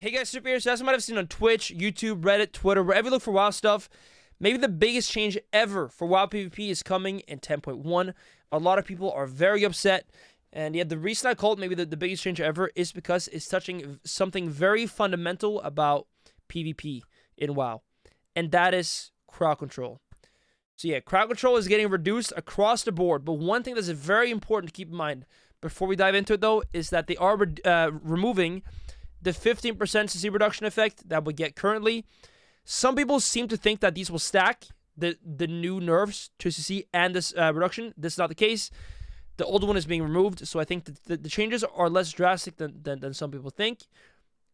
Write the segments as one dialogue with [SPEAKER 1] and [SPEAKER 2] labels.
[SPEAKER 1] Hey guys, Snupy here. So as you might have seen on Twitch, YouTube, Reddit, Twitter, wherever you look for WoW stuff, maybe the biggest change ever for WoW PvP is coming in 10.1. A lot of people are very upset. And yeah, the reason I call it maybe the biggest change ever is because it's touching something very fundamental about PvP in WoW. And that is crowd control. So yeah, crowd control is getting reduced across the board. But one thing that's very important to keep in mind before we dive into it though, is that they are removing the 15% CC reduction effect that we get currently. Some people seem to think that these will stack the new nerfs to CC and this reduction. This is not the case. The old one is being removed, so I think that the changes are less drastic than some people think,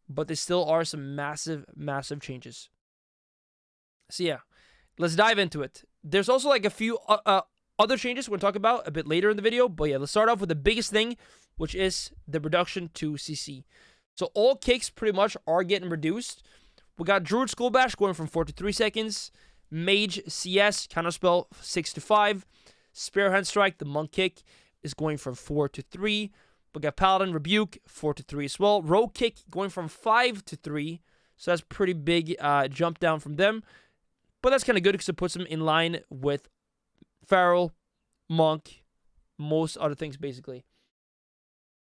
[SPEAKER 1] but there still are some massive changes. So yeah, let's dive into it. There's also like a few other changes we're going to talk about a bit later in the video, but yeah, let's start off with the biggest thing, which is the reduction to CC. So all kicks pretty much are getting reduced. We got Druid Skull Bash going from 4 to 3 seconds. Mage CS Counterspell 6 to 5. Spearhand Strike, the Monk Kick, is going from 4 to 3. We got Paladin Rebuke 4 to 3 as well. Rogue Kick going from 5 to 3. So that's pretty big jump down from them. But that's kind of good because it puts them in line with Feral, Monk, most other things basically.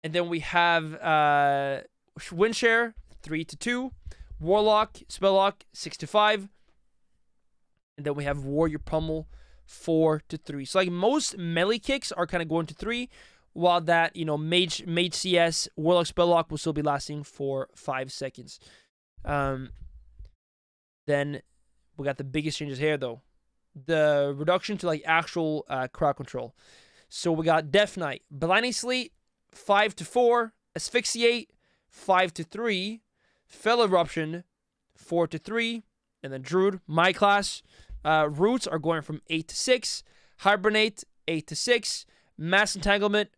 [SPEAKER 1] And then we have Windshare 3 to 2, Warlock, Spelllock 6 to 5, and then we have Warrior Pummel 4 to 3. So like most melee kicks are kind of going to 3, while that, you know, Mage CS, Warlock, Spelllock will still be lasting for 5 seconds. Then we got the biggest changes here though, the reduction to like actual crowd control. So we got Death Knight, Blinding Sleet 5 to 4, Asphyxiate 5 to 3, Fell Eruption 4 to 3, and then Druid, my class. Roots are going from 8 to 6, Hibernate 8 to 6, Mass Entanglement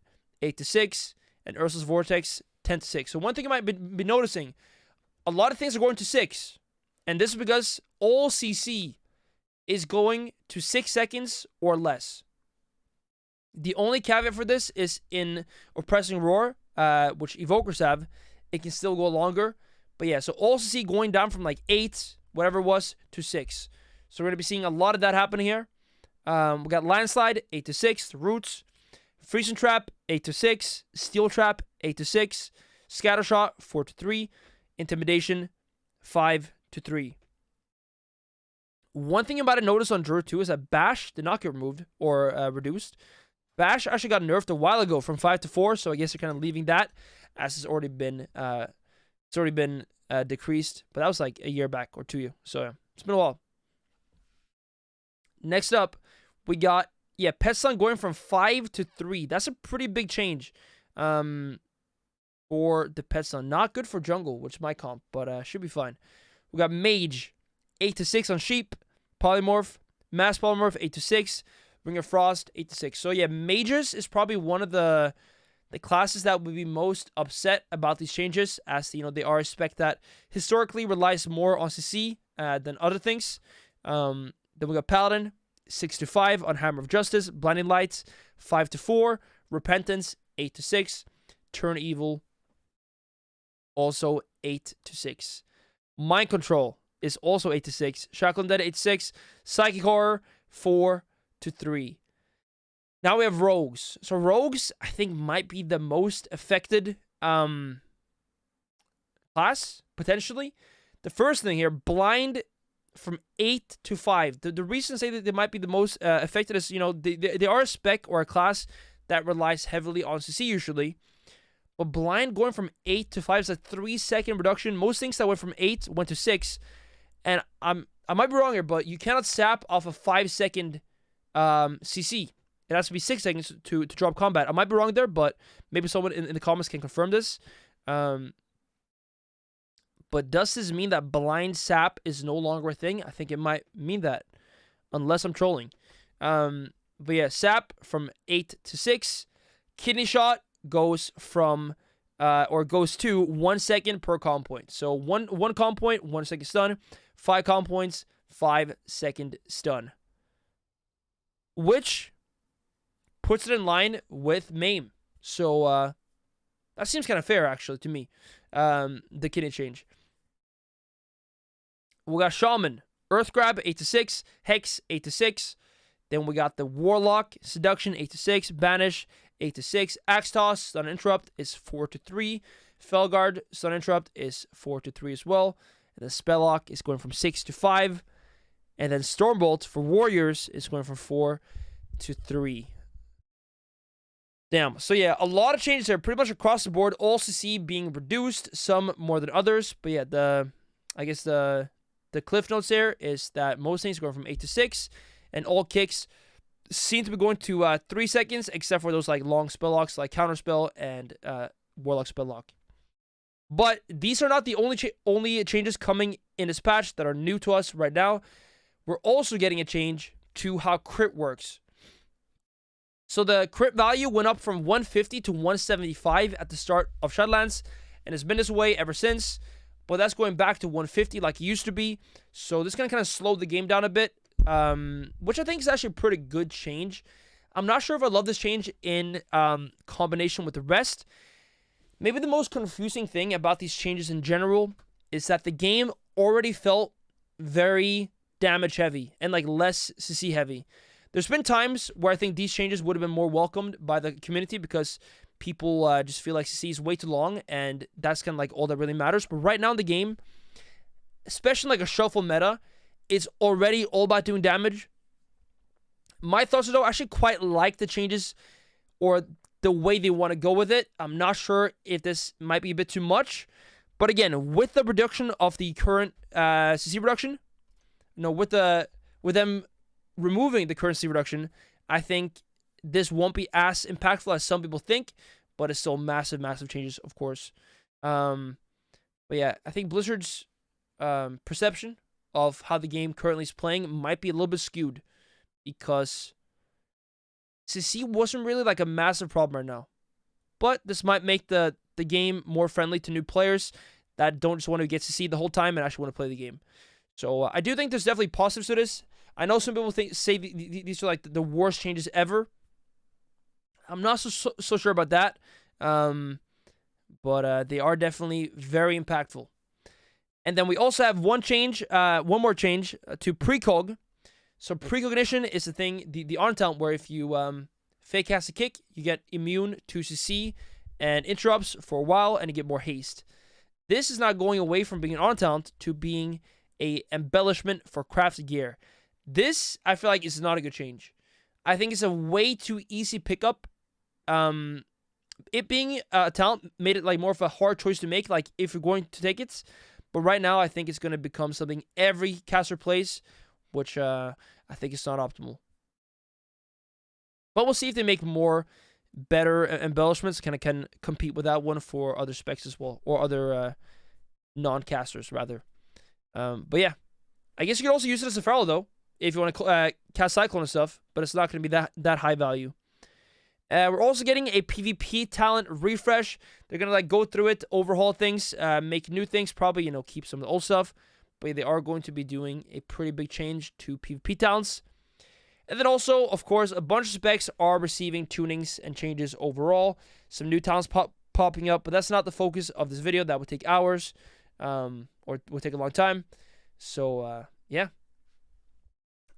[SPEAKER 1] 8 to 6, and Ursa's Vortex 10 to 6. So one thing you might be noticing, a lot of things are going to 6, and this is because all CC is going to 6 seconds or less. The only caveat for this is in Oppressing Roar, which Evokers have. It can still go longer. But yeah, so all CC going down from like 8, whatever it was, to 6. So we're going to be seeing a lot of that happening here. We got Landslide, 8 to 6. Roots. Freezing Trap, 8 to 6. Steel Trap, 8 to 6. Scattershot, 4 to 3. Intimidation, 5 to 3. One thing about to notice on Druid 2 is that Bash did not get removed or reduced. Bash actually got nerfed a while ago from 5 to 4, so I guess they're kind of leaving that as it's already been decreased. But that was like a year back or 2 years, so yeah, it's been a while. Next up, we got Pet Stun going from 5 to 3. That's a pretty big change for the Pet Stun. Not good for jungle, which is my comp, but should be fine. We got Mage 8 to 6 on Sheep, Polymorph, Mass Polymorph 8 to 6. Ring of Frost, 8 to 6. So yeah, Mages is probably one of the classes that would be most upset about these changes, as you know they are a spec that historically relies more on CC than other things. Then we got Paladin, 6 to 5 on Hammer of Justice, Blinding Lights, 5 to 4, Repentance, 8 to 6, Turn Evil, also 8 to 6. Mind Control is also 8 to 6, Shackle Undead 8 to 6, Psychic Horror 4 to 3. Now we have Rogues. So Rogues, I think, might be the most affected class, potentially. The first thing here, Blind from 8 to 5. The reason I say that they might be the most affected is, you know, they are a spec or a class that relies heavily on CC usually. But Blind going from 8 to 5 is a 3-second reduction. Most things that went from 8 went to 6. And I might be wrong here, but you cannot sap off a 5-second CC. It has to be 6 seconds to drop combat. I might be wrong there, but maybe someone in the comments can confirm this. But does this mean that blind sap is no longer a thing? I think it might mean that, unless I'm trolling. But yeah, sap from 8 to 6. Kidney shot goes from goes to 1 second per calm point. So one calm point, 1 second stun. 5 calm points, 5-second stun. Which puts it in line with Maim. So that seems kind of fair, actually, to me. The kidney change. We got Shaman, Earth Grab 8-6, Hex 8-6. Then we got the Warlock, Seduction 8-6, Banish 8-6, Axe Toss, Stun Interrupt is 4-3, Felguard, Stun Interrupt is 4-3 as well. And the Spelllock is going from 6-5. And then Stormbolt for Warriors is going from 4-3. Damn. So yeah, a lot of changes there, pretty much across the board. All CC being reduced, some more than others. But yeah, I guess the cliff notes there is that most things are going from 8-6, and all kicks seem to be going to 3 seconds, except for those like long spell locks like Counterspell and Warlock spell lock. But these are not the only changes coming in this patch that are new to us right now. We're also getting a change to how crit works. So the crit value went up from 150 to 175 at the start of Shadowlands, and it's been this way ever since. But that's going back to 150 like it used to be. So this is going to kind of slow the game down a bit, which I think is actually a pretty good change. I'm not sure if I love this change in combination with the rest. Maybe the most confusing thing about these changes in general is that the game already felt very damage heavy and like less CC heavy. There's been times where I think these changes would have been more welcomed by the community because people just feel like CC is way too long, and that's kind of like all that really matters. But right now in the game, especially like a shuffle meta, it's already all about doing damage. My thoughts are, though, I actually quite like the changes or the way they want to go with it. I'm not sure if this might be a bit too much. But again, with the reduction of the current CC reduction, with them removing the currency reduction, I think this won't be as impactful as some people think, but it's still massive, massive changes, of course. But yeah, I think Blizzard's perception of how the game currently is playing might be a little bit skewed because CC wasn't really like a massive problem right now. But this might make the game more friendly to new players that don't just want to get CC the whole time and actually want to play the game. So I do think there's definitely positives to this. I know some people say these are like the worst changes ever. I'm not so sure about that. But they are definitely very impactful. And then we also have one more change to precog. So precognition is the thing, the on talent where if you fake cast a kick, you get immune to CC and interrupts for a while, and you get more haste. This is not going away from being an on talent to being a embellishment for crafted gear. This, I feel like, is not a good change. I think it's a way too easy pickup. It being a talent made it like more of a hard choice to make, like if you're going to take it. But right now, I think it's going to become something every caster plays, which I think is not optimal. But we'll see if they make more better embellishments, kind of can compete with that one for other specs as well, or other non-casters rather. But yeah, I guess you could also use it as a feral though, if you want to cast Cyclone and stuff, but it's not going to be that high value. We're also getting a PvP talent refresh. They're going to like go through it, overhaul things, make new things, probably, keep some of the old stuff. But they are going to be doing a pretty big change to PvP talents. And then also, of course, a bunch of specs are receiving tunings and changes overall. Some new talents popping up, but that's not the focus of this video. That would take hours, or would take a long time. So, yeah.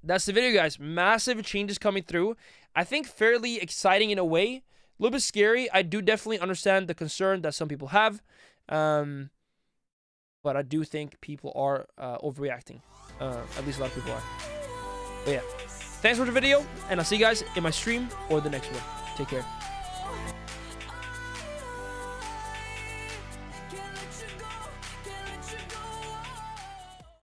[SPEAKER 1] That's the video, guys. Massive changes coming through. I think fairly exciting in a way. A little bit scary. I do definitely understand the concern that some people have. But I do think people are overreacting. At least a lot of people are. But yeah. Thanks for the video, and I'll see you guys in my stream or the next one. Take care.